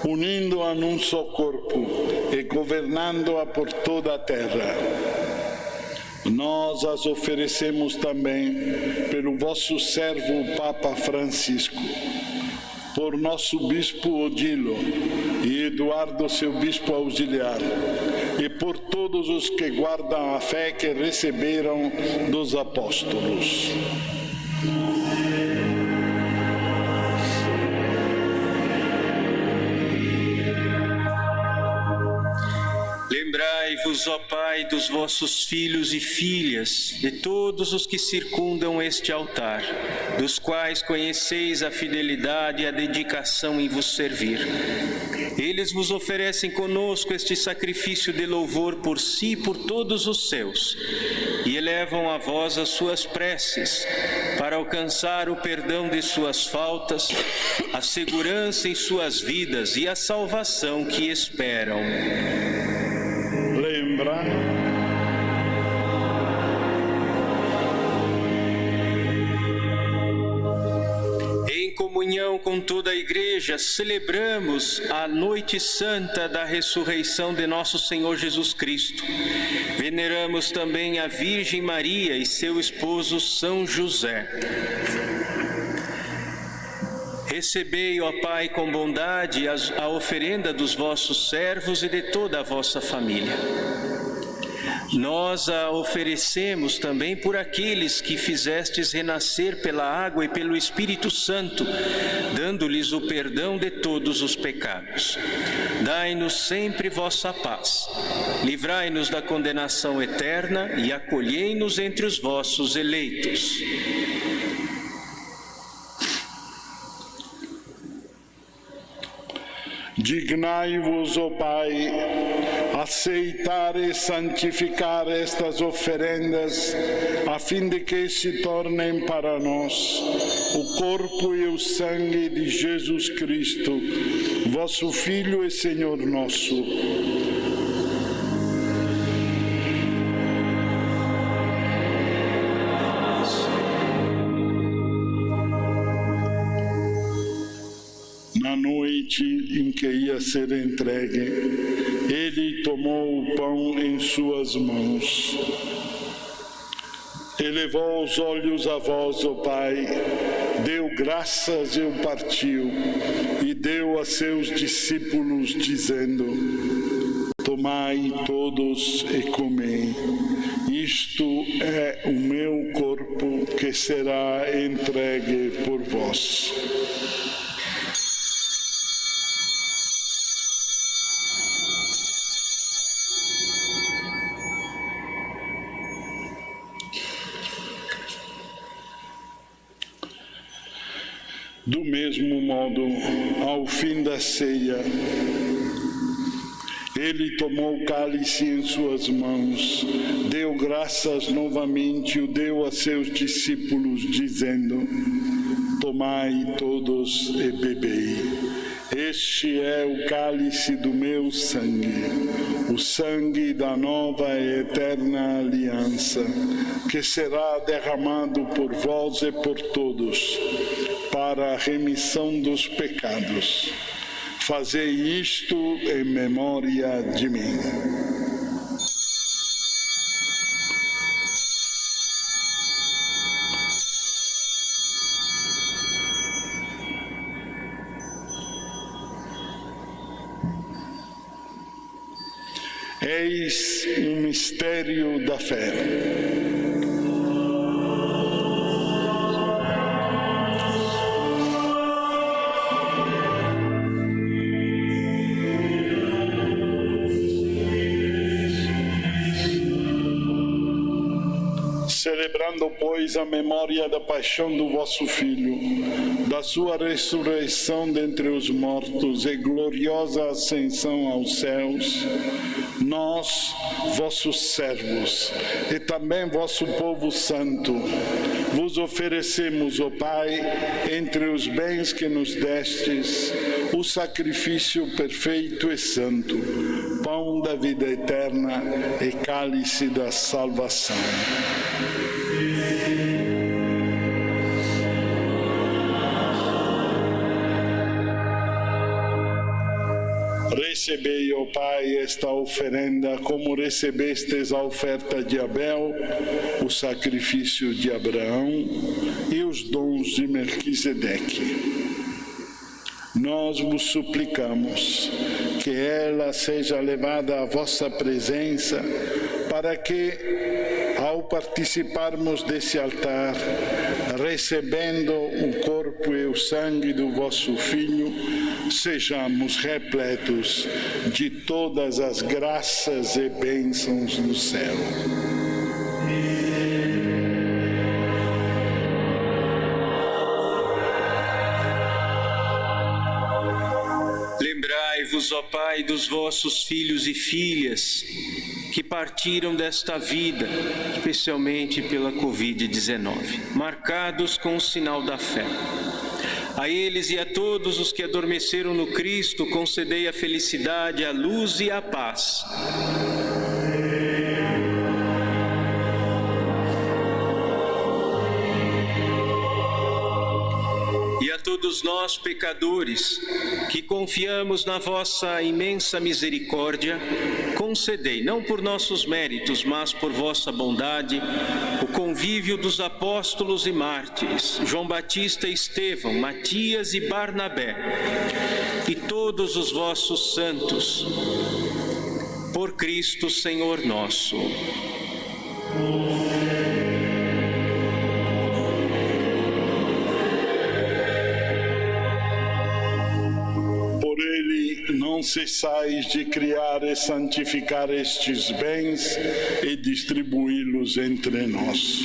unindo-a num só corpo e governando-a por toda a terra. Nós as oferecemos também pelo vosso servo Papa Francisco, por nosso Bispo Odilo e Eduardo, seu Bispo Auxiliar, e por todos os que guardam a fé que receberam dos apóstolos. Lembrai-vos, ó Pai, dos vossos filhos e filhas, de todos os que circundam este altar, dos quais conheceis a fidelidade e a dedicação em vos servir. Eles vos oferecem conosco este sacrifício de louvor por si e por todos os seus, e elevam a vós as suas preces, para alcançar o perdão de suas faltas, a segurança em suas vidas e a salvação que esperam. Em comunhão com toda a Igreja, celebramos a Noite Santa da Ressurreição de Nosso Senhor Jesus Cristo. Veneramos também a Virgem Maria e seu esposo São José. Recebei, ó Pai, com bondade a oferenda dos vossos servos e de toda a vossa família. Nós a oferecemos também por aqueles que fizestes renascer pela água e pelo Espírito Santo, dando-lhes o perdão de todos os pecados. Dai-nos sempre vossa paz. Livrai-nos da condenação eterna e acolhei-nos entre os vossos eleitos. Dignai-vos, ó Pai, aceitar e santificar estas oferendas, a fim de que se tornem para nós o corpo e o sangue de Jesus Cristo, vosso Filho e Senhor nosso. Na noite em que ia ser entregue, ele tomou o pão em suas mãos. Elevou os olhos a vós, ó Pai, deu graças e o partiu, e deu a seus discípulos, dizendo: tomai todos e comei. Isto é o meu corpo que será entregue por vós. Do mesmo modo, ao fim da ceia, ele tomou o cálice em suas mãos, deu graças novamente e o deu a seus discípulos, dizendo: tomai todos e bebei. Este é o cálice do meu sangue, o sangue da nova e eterna aliança, que será derramado por vós e por todos, para a remissão dos pecados. Fazei isto em memória de mim. Eis o mistério da fé. Celebrando, pois, a memória da paixão do vosso Filho, da sua ressurreição dentre os mortos e gloriosa ascensão aos céus, nós, vossos servos, e também vosso povo santo, vos oferecemos, ó Pai, entre os bens que nos destes, o sacrifício perfeito e santo, pão da vida eterna e cálice da salvação. Recebei, ó Pai, esta oferenda, como recebestes a oferta de Abel, o sacrifício de Abraão e os dons de Melquisedeque. Nós vos suplicamos que ela seja levada à vossa presença, para que, ao participarmos desse altar, recebendo o corpo e o sangue do vosso Filho, sejamos repletos de todas as graças e bênçãos do céu. Lembrai-vos, ó Pai, dos vossos filhos e filhas que partiram desta vida, especialmente pela Covid-19, marcados com o sinal da fé. A eles e a todos os que adormeceram no Cristo, concedei a felicidade, a luz e a paz. E a todos nós, pecadores, que confiamos na vossa imensa misericórdia, concedei, não por nossos méritos, mas por vossa bondade, o convívio dos apóstolos e mártires, João Batista e Estevão, Matias e Barnabé, e todos os vossos santos, por Por Cristo, Senhor nosso. Por ele, não cessais de criar e santificar estes bens e distribuí-los entre nós.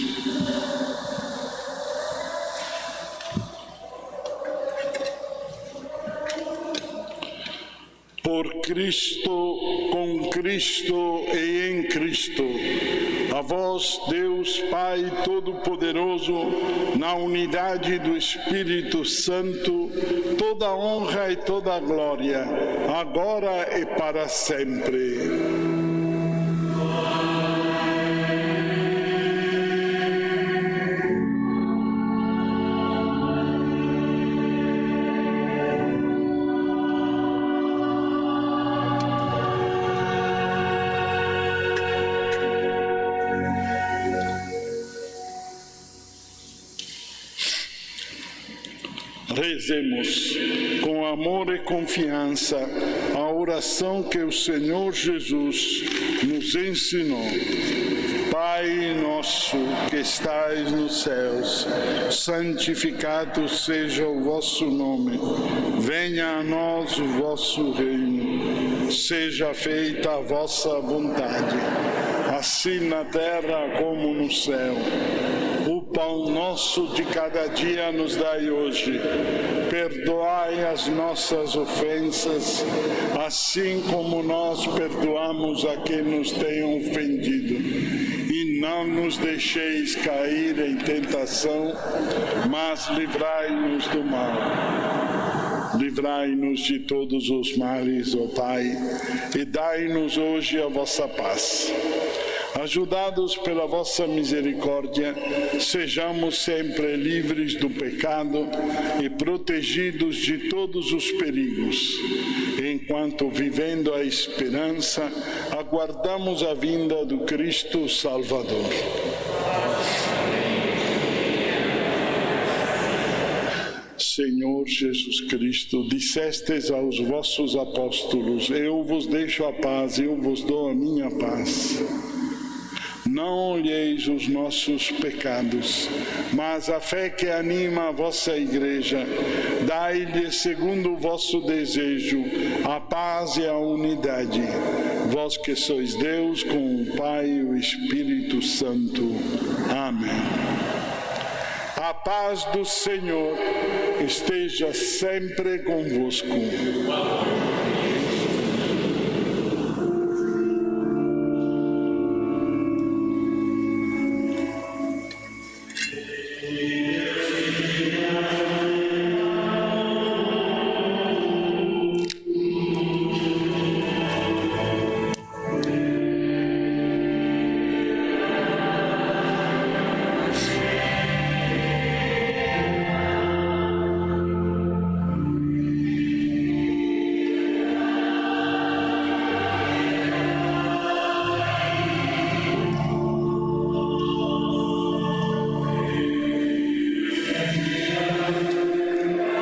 Por Cristo, com Cristo e em Cristo, a vós, Deus Pai Todo-Poderoso, na unidade do Espírito Santo, toda honra e toda glória, agora e para sempre. Rezemos com amor e confiança a oração que o Senhor Jesus nos ensinou. Pai nosso que estais nos céus, santificado seja o vosso nome. Venha a nós o vosso reino. Seja feita a vossa vontade, assim na terra como no céu. O pão nosso de cada dia nos dai hoje. Perdoai as nossas ofensas, assim como nós perdoamos a quem nos tem ofendido. E não nos deixeis cair em tentação, mas livrai-nos do mal. Livrai-nos de todos os males, ó Pai, e dai-nos hoje a vossa paz. Ajudados pela vossa misericórdia, sejamos sempre livres do pecado e protegidos de todos os perigos, enquanto, vivendo a esperança, aguardamos a vinda do Cristo Salvador. Senhor Jesus Cristo, dissestes aos vossos apóstolos: eu vos deixo a paz, eu vos dou a minha paz. Não olheis os nossos pecados, mas a fé que anima a vossa Igreja. Dai-lhe, segundo o vosso desejo, a paz e a unidade. Vós que sois Deus, com o Pai e o Espírito Santo. Amém. A paz do Senhor esteja sempre convosco.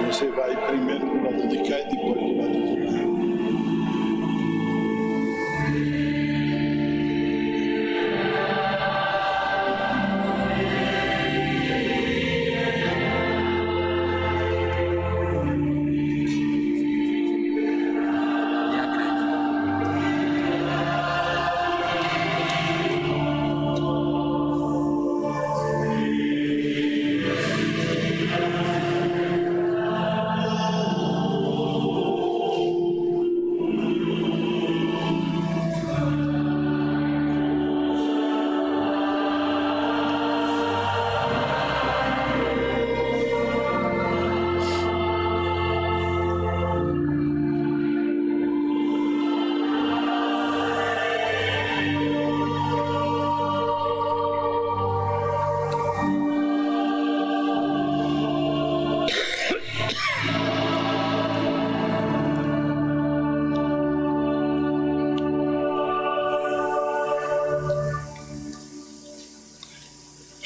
Você vai primeiro do lado de cá e depois do lado de lá.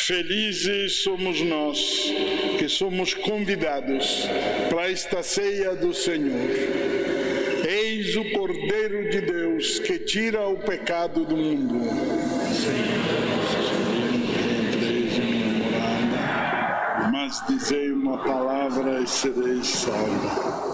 Felizes somos nós que somos convidados para esta ceia do Senhor. Eis Eis o Cordeiro de Deus que tira o pecado do mundo. Entreis em minha morada, mas dizei uma palavra e sereis salvos.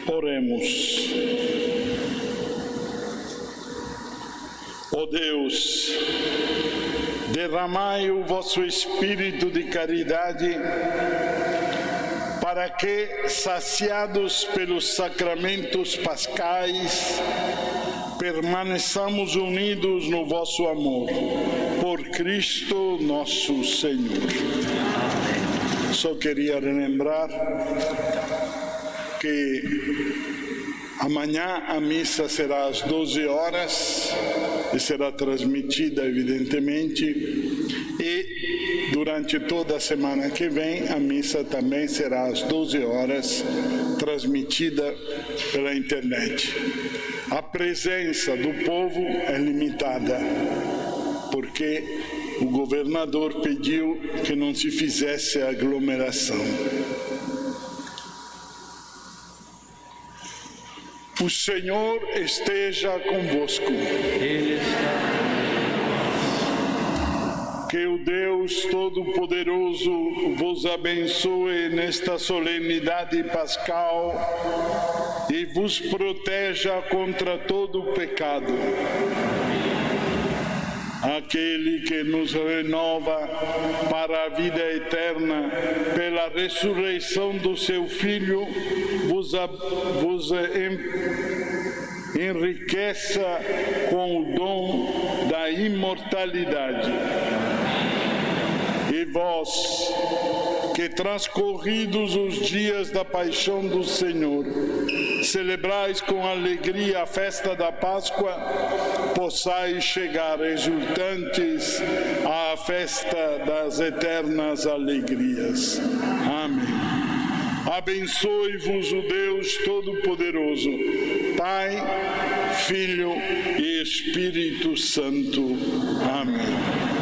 Oremos. Ó Deus, derramai o vosso Espírito de caridade para que, saciados pelos sacramentos pascais, permaneçamos unidos no vosso amor. Por Cristo nosso Senhor. Só queria relembrar que amanhã a missa será às 12 horas e será transmitida, evidentemente, e durante toda a semana que vem a missa também será às 12 horas, transmitida pela internet. A presença do povo é limitada, porque o governador pediu que não se fizesse aglomeração. O Senhor esteja convosco. Ele está. Que o Deus Todo-Poderoso vos abençoe nesta solenidade pascal e vos proteja contra todo o pecado. Aquele que nos renova para a vida eterna pela ressurreição do seu Filho, vos enriqueça com o dom da imortalidade. E vós, que transcorridos os dias da paixão do Senhor, celebrais com alegria a festa da Páscoa, possais chegar exultantes à festa das eternas alegrias. Amém. Abençoe-vos o Deus Todo-Poderoso, Pai, Filho e Espírito Santo. Amém.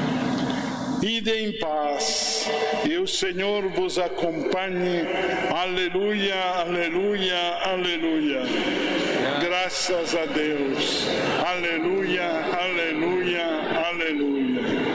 Ide em paz, e o Senhor vos acompanhe. Aleluia, aleluia, aleluia. Graças a Deus. Aleluia, aleluia, aleluia.